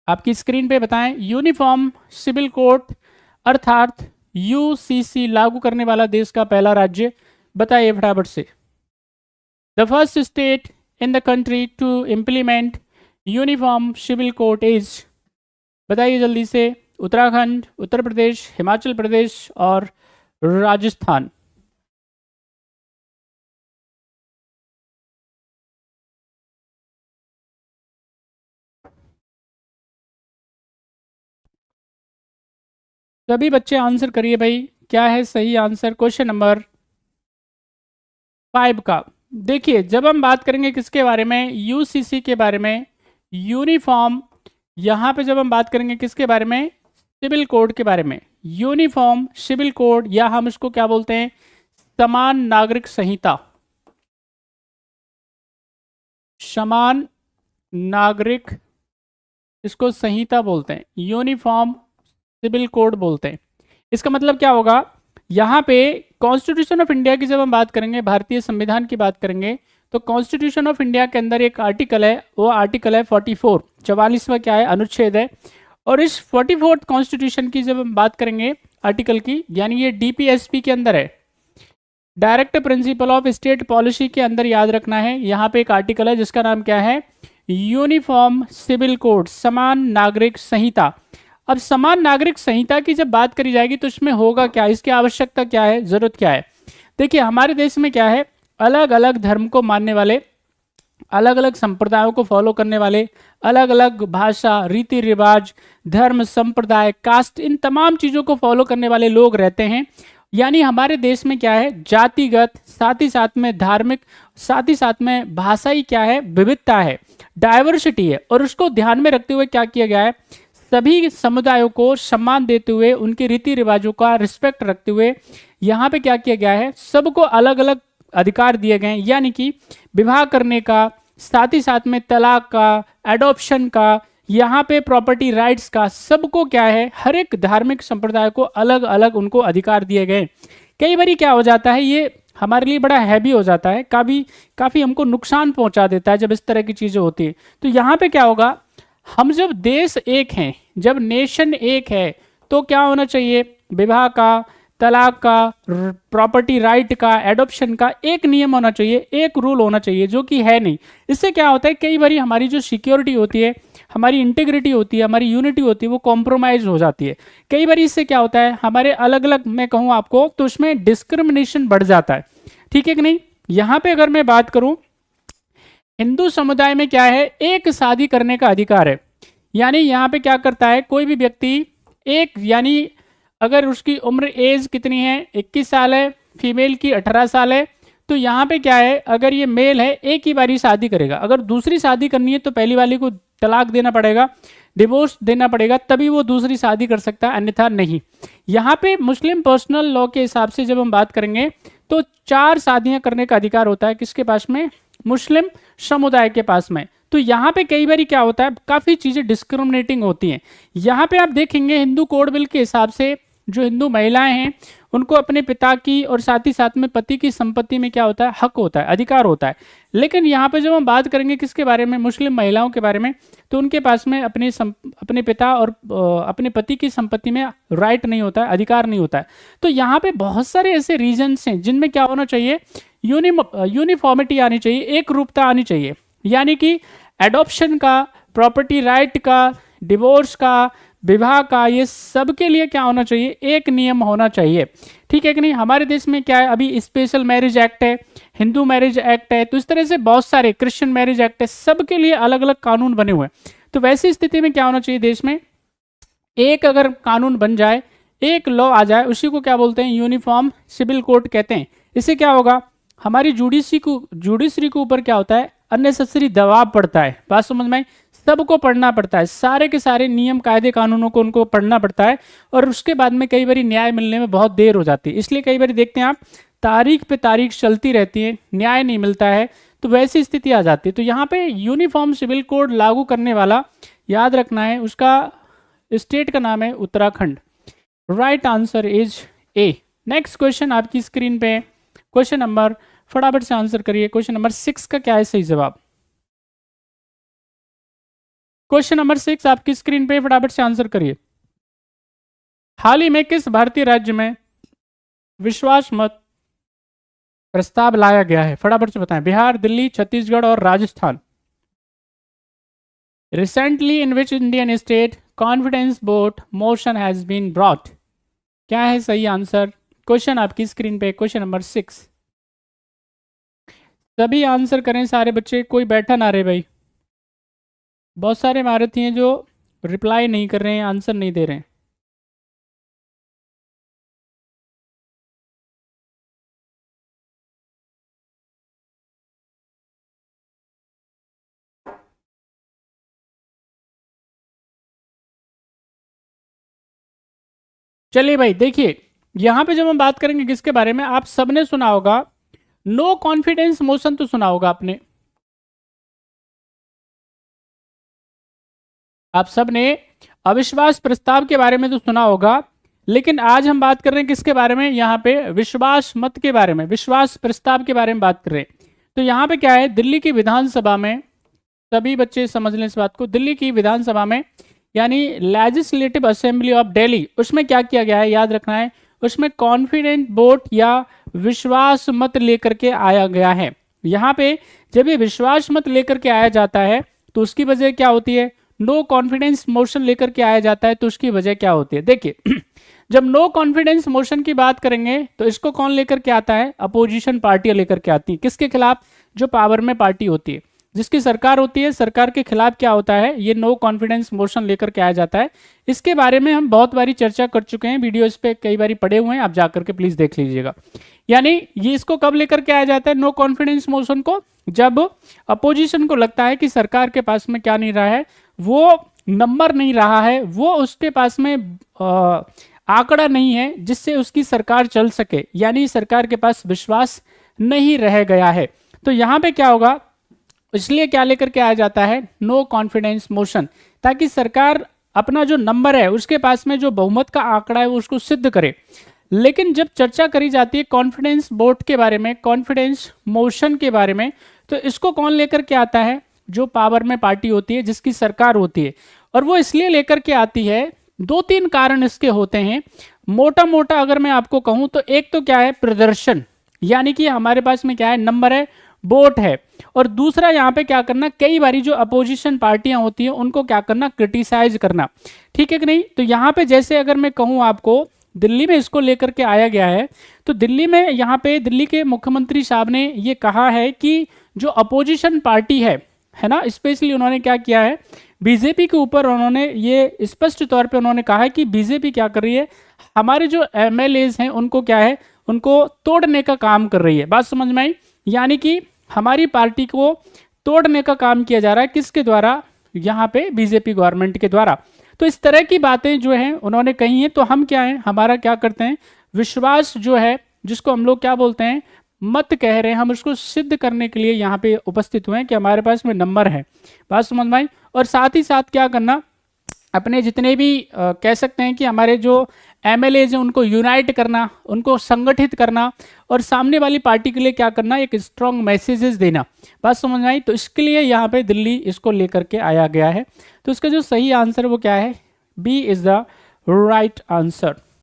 आपकी स्क्रीन पे बताएं। यूनिफॉर्म सिविल कोड अर्थात यूसीसी लागू करने वाला देश का पहला राज्य बताइए फटाफट से। The first state in the country to implement uniform civil code is, बताइए जल्दी से। उत्तराखंड, उत्तर प्रदेश, हिमाचल प्रदेश और राजस्थान। सभी बच्चे आंसर करिए भाई, क्या है सही आंसर क्वेश्चन नंबर 5 का। देखिए जब हम बात करेंगे किसके बारे में, यूसीसी के बारे में, यूनिफॉर्म, यहाँ पे जब हम बात करेंगे किसके बारे में, सिविल कोड के बारे में, यूनिफॉर्म सिविल कोड, या हम इसको क्या बोलते हैं, समान नागरिक संहिता, समान नागरिक, इसको संहिता बोलते हैं, यूनिफॉर्म सिविल कोड बोलते हैं। इसका मतलब क्या होगा, यहाँ पे कॉन्स्टिट्यूशन ऑफ इंडिया की जब हम बात करेंगे, भारतीय संविधान की बात करेंगे, तो कॉन्स्टिट्यूशन ऑफ इंडिया के अंदर एक आर्टिकल है, वो आर्टिकल है 44, 44वां क्या है, अनुच्छेद है। और इस 44th कॉन्स्टिट्यूशन की जब हम बात करेंगे आर्टिकल की, यानी ये डीपीएसपी के अंदर है, direct principle of state policy के अंदर याद रखना है। यहाँ पे एक आर्टिकल है जिसका नाम क्या है, यूनिफॉर्म सिविल कोड, समान नागरिक संहिता। अब समान नागरिक संहिता की जब बात करी जाएगी तो इसमें होगा क्या, इसकी आवश्यकता क्या है, जरूरत क्या है। देखिए हमारे देश में क्या है, अलग अलग धर्म को मानने वाले, अलग अलग संप्रदायों को फॉलो करने वाले, अलग अलग भाषा, रीति रिवाज, धर्म, संप्रदाय, कास्ट, इन तमाम चीज़ों को फॉलो करने वाले लोग रहते हैं। यानी हमारे देश में क्या है, जातिगत, साथ ही साथ में धार्मिक, साथ ही साथ में भाषाई क्या है, विविधता है, डाइवर्सिटी है। और उसको ध्यान में रखते हुए क्या किया गया है, सभी समुदायों को सम्मान देते हुए, उनके रीति रिवाजों का रिस्पेक्ट रखते हुए यहाँ पे क्या किया गया है, सबको अलग अलग अधिकार दिए गए हैं। यानी कि विवाह करने का, साथ ही साथ में तलाक का, एडॉप्शन का, यहाँ पे प्रॉपर्टी राइट्स का, सबको क्या है, हर एक धार्मिक संप्रदाय को अलग अलग उनको अधिकार दिए गए। कई बार क्या हो जाता है, ये हमारे लिए बड़ा हैवी हो जाता है, काफ़ी हमको नुकसान पहुंचा देता है जब इस तरह की चीज़ें होती है। तो यहाँ पे क्या होगा, हम जब देश एक हैं, जब नेशन एक है, तो क्या होना चाहिए, विवाह का, तलाक का, प्रॉपर्टी राइट का, एडॉप्शन का एक नियम होना चाहिए, एक रूल होना चाहिए, जो कि है नहीं। इससे क्या होता है, कई बार हमारी जो सिक्योरिटी होती है, हमारी इंटीग्रिटी होती है, हमारी यूनिटी होती है, वो कॉम्प्रोमाइज हो जाती है। कई बार इससे क्या होता है, हमारे अलग अलग, मैं कहूँ आपको तो उसमें डिस्क्रिमिनेशन बढ़ जाता है, ठीक है कि नहीं। यहाँ पे अगर मैं बात करूँ, हिंदू समुदाय में क्या है, एक शादी करने का अधिकार है। यानी यहाँ पे क्या करता है, कोई भी व्यक्ति एक, यानी अगर उसकी उम्र एज कितनी है, 21 साल है, फीमेल की 18 साल है, तो यहाँ पे क्या है, अगर ये मेल है एक ही बारी शादी करेगा, अगर दूसरी शादी करनी है तो पहली वाली को तलाक देना पड़ेगा, डिवोर्स देना पड़ेगा, तभी वो दूसरी शादी कर सकता है, अन्यथा नहीं। यहाँ पे मुस्लिम पर्सनल लॉ के हिसाब से जब हम बात करेंगे तो 4 शादियां करने का अधिकार होता है, किसके पास में, मुस्लिम समुदाय के पास में। तो यहाँ पे कई बार क्या होता है, काफ़ी चीज़ें डिस्क्रिमिनेटिंग होती हैं। यहाँ पे आप देखेंगे हिंदू कोड बिल के हिसाब से जो हिंदू महिलाएं हैं उनको अपने पिता की और साथ ही साथ में पति की संपत्ति में क्या होता है, हक होता है, अधिकार होता है। लेकिन यहाँ पे जब हम बात करेंगे किसके बारे में, मुस्लिम महिलाओं के बारे में, तो उनके पास में अपने पिता और अपने पति की संपत्ति में राइट नहीं होता है, अधिकार नहीं होता है। तो यहाँ पे बहुत सारे ऐसे रीजन्स हैं जिनमें क्या होना चाहिए, यूनिफॉर्मिटी आनी चाहिए, एक रूपता आनी चाहिए। यानी कि एडॉप्शन का, प्रॉपर्टी राइट का, डिवोर्स का, विवाह का, ये सब के लिए क्या होना चाहिए, एक नियम होना चाहिए, ठीक है कि नहीं। हमारे देश में क्या है, अभी स्पेशल मैरिज एक्ट है, हिंदू मैरिज एक्ट है, तो इस तरह से बहुत सारे, क्रिश्चियन मैरिज एक्ट है, सबके लिए अलग अलग कानून बने हुए हैं। तो वैसी स्थिति में क्या होना चाहिए, देश में एक अगर कानून बन जाए, एक लॉ आ जाए, उसी को क्या बोलते हैं, यूनिफॉर्म सिविल कोड कहते हैं। इससे क्या होगा, हमारी जुडिशरी के ऊपर क्या होता है, अननेसेसरी दबाव पड़ता है, बात समझ में आई, सबको पढ़ना पड़ता है, सारे के सारे नियम कायदे कानूनों को उनको पढ़ना पड़ता है, और उसके बाद में कई बार न्याय मिलने में बहुत देर हो जाती है। इसलिए कई बार देखते हैं आप, तारीख पे तारीख चलती रहती है, न्याय नहीं मिलता है, तो वैसी स्थिति आ जाती है। तो यहाँ पे यूनिफॉर्म सिविल कोड लागू करने वाला याद रखना है, उसका स्टेट का नाम है Uttarakhand. Right answer is a. Next question आपकी स्क्रीन पे, क्वेश्चन नंबर, फटाफट से आंसर करिए, क्वेश्चन नंबर 6 का क्या है सही जवाब। क्वेश्चन नंबर 6 आपकी स्क्रीन पे, फटाफट से आंसर करिए। हाल ही में किस भारतीय राज्य में विश्वास मत प्रस्ताव लाया गया है? फटाफट से बताएं। बिहार, दिल्ली, छत्तीसगढ़ और Rajasthan. Recently in which Indian state confidence vote motion has been brought? क्या है सही आंसर? क्वेश्चन आपकी स्क्रीन पे, क्वेश्चन नंबर 6। सभी आंसर करें सारे बच्चे, कोई बैठा ना रहे भाई। बहुत सारे भारतीय हैं जो रिप्लाई नहीं कर रहे हैं, आंसर नहीं दे रहे हैं। चलिए भाई देखिए, यहां पे जब हम बात करेंगे किसके बारे में, आप सबने सुना होगा नो कॉन्फिडेंस मोशन, तो सुना होगा आपने। आप सबने अविश्वास प्रस्ताव के बारे में तो सुना होगा, लेकिन आज हम बात कर रहे हैं किसके बारे में? यहाँ पे विश्वास मत के बारे में, विश्वास प्रस्ताव के बारे में बात कर रहे हैं। तो यहाँ पे क्या है, दिल्ली की विधानसभा में, सभी बच्चे समझ लें इस बात को, दिल्ली की विधानसभा में यानी लेजिस्लेटिव असेंबली ऑफ दिल्ली, उसमें क्या किया गया है, याद रखना है, उसमें कॉन्फिडेंट वोट या विश्वास मत लेकर के आया गया है। यहाँ पे जब ये विश्वास मत लेकर के आया जाता है तो उसकी वजह क्या होती है? नो कॉन्फिडेंस मोशन लेकर के आया जाता है तो उसकी वजह क्या होती है? देखिए जब नो कॉन्फिडेंस मोशन की बात करेंगे तो इसको कौन लेकर के आता है? अपोजिशन पार्टियां लेकर के आती है। किसके खिलाफ? जो पावर में पार्टी होती है, जिसकी सरकार होती है, सरकार के खिलाफ क्या होता है? ये नो कॉन्फिडेंस मोशन लेकर के आया जाता है। इसके बारे में हम बहुत बारी चर्चा कर चुके हैं, वीडियो इस पे कई बारी पड़े हुए हैं, आप जाकर के प्लीज देख लीजिएगा। यानी ये इसको कब लेकर के आया जाता है नो कॉन्फिडेंस मोशन को? जब अपोजिशन को लगता है कि सरकार के पास में क्या नहीं रहा है, वो नंबर नहीं रहा है, वो उसके पास में आंकड़ा नहीं है जिससे उसकी सरकार चल सके, यानी सरकार के पास विश्वास नहीं रह गया है। तो यहां पे क्या होगा, इसलिए क्या लेकर के आया जाता है? नो कॉन्फिडेंस मोशन, ताकि सरकार अपना जो नंबर है, उसके पास में जो बहुमत का आंकड़ा है, वो उसको सिद्ध करे। लेकिन जब चर्चा करी जाती है कॉन्फिडेंस वोट के बारे में, कॉन्फिडेंस मोशन के बारे में, तो इसको कौन लेकर के आता है? जो पावर में पार्टी होती है, जिसकी सरकार होती है। और वो इसलिए लेकर के आती है, दो तीन कारण इसके होते हैं। मोटा मोटा अगर मैं आपको कहूं तो एक तो क्या है? प्रदर्शन, यानी कि हमारे पास में क्या है? नंबर है, वोट है। और दूसरा यहाँ पे क्या करना, कई बारी जो अपोजिशन पार्टियां होती हैं उनको क्या करना? क्रिटिसाइज करना। ठीक है कि नहीं? तो यहाँ पे जैसे अगर मैं कहूँ आपको, दिल्ली में इसको लेकर के आया गया है, तो दिल्ली में यहाँ पे दिल्ली के मुख्यमंत्री साहब ने ये कहा है कि जो अपोजिशन पार्टी है ना, स्पेशली उन्होंने क्या किया है, बीजेपी के ऊपर उन्होंने ये स्पष्ट तौर पे उन्होंने कहा है कि बीजेपी क्या कर रही है, हमारे जो एमएलएज हैं उनको क्या है, उनको तोड़ने का काम कर रही है। बात समझ में आई? यानी कि हमारी पार्टी को तोड़ने का काम किया जा रहा है, किसके द्वारा? यहाँ पे बीजेपी गवर्नमेंट के द्वारा। तो इस तरह की बातें जो हैं उन्होंने कही हैं, तो हम क्या हैं, हमारा क्या करते हैं, विश्वास जो है, जिसको हम लोग क्या बोलते हैं, मत कह रहे हैं, हम उसको सिद्ध करने के लिए यहाँ पे उपस्थित हुए हैं कि हमारे पास में नंबर है। बात समझ में आई? और साथ ही साथ क्या करना, अपने जितने भी कह सकते हैं कि हमारे जो एमएलएज हैं उनको यूनाइट करना, उनको संगठित करना, और सामने वाली पार्टी के लिए क्या करना, एक स्ट्रॉन्ग मैसेजेस देना। बात समझ आई? तो इसके लिए यहाँ पे दिल्ली इसको लेकर के आया गया है। तो इसका जो सही आंसर वो क्या है? B is the right answer.